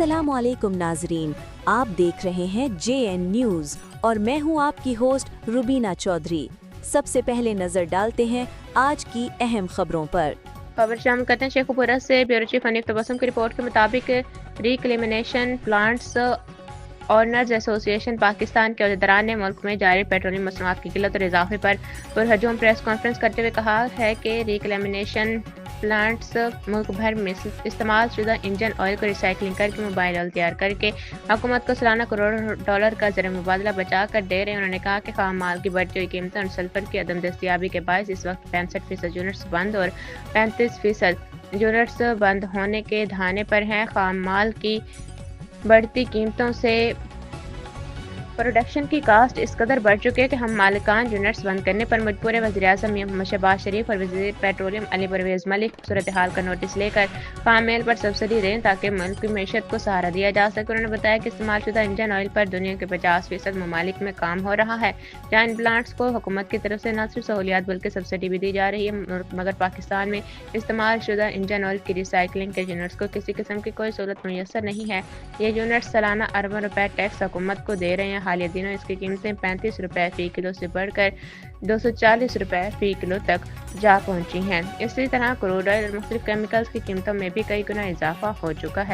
अस्सलामुअलैकुम नाजरीन, आप देख रहे हैं JN न्यूज़ और मैं हूं आपकी होस्ट रुबीना चौधरी। सबसे पहले नजर डालते हैं आज की अहम खबरों पर। खबर शामिल करते हैं शेखुपुरा से। ब्यूरो चीफ हनीफ तबस्सुम की रिपोर्ट के मुताबिक reclamation plants owners association Pakistan के अहदेदारान ने मुल्क में जारी पेट्रोलियम मसनूआत की किल्लत और इजाफे पर पुरहजूम प्रेस कॉन्फ्रेंस करते हुए कहा है कि रिक्लेमिनेशन प्लांट्स मुल्क भर में इस्तेमाल शुदा इंजन ऑयल को रिसाइकलिंग करके मोबाइल ऑयल तैयार करके हुकूमत को सालाना करोड़ डॉलर का ज़र मुबादला बचा कर दे रहे हैं। उन्होंने कहा कि खाम माल की बढ़ती हुई कीमतों और सल्फर की अदम दस्तियाबी के बायस इस वक्त 65% यूनिट्स बंद और 35% यूनिट्स बंद होने के धाने पर हैं। खाम माल की बढ़ती कीमतों से प्रोडक्शन की कास्ट इस कदर बढ़ चुकी है कि हम मालिकान यूनिट्स बंद करने पर मजबूर है। वज़ीर-ए-आज़म मोहम्मद शहबाज शरीफ और वज़ीर पेट्रोलियम अली परवेज़ मलिक सूरत हाल का नोटिस लेकर फार्म मेल पर सब्सिडी दें ताकि मुल्क की मैशत को सहारा दिया जा सके। उन्होंने बताया कि इस्तेमाल शुदा इंजन ऑयल पर दुनिया के 50% ममालिक में काम हो रहा है, जहाँ इन प्लांट्स को हुकूमत की तरफ से न सिर्फ सहूलियात बल्कि सब्सिडी भी दी जा रही है, मगर पाकिस्तान में इस्तेमाल शुदा इंजन ऑयल की रिसाइकलिंग के यूनिट्स को किसी किस्म की कोई सहूलत मुयसर नहीं है। ये यूनिट्स सालाना अरबों रुपए टैक्स हुकूमत को दे रहे हैं। हालिया दिनों इसकी कीमतें 35 रुपए फी किलो से बढ़कर 240 रुपए फी किलो तक जा पहुंची हैं। इसी तरह क्रूड ऑयल और मुख्तलिफ केमिकल्स की कीमतों में भी कई गुना इजाफा हो चुका है।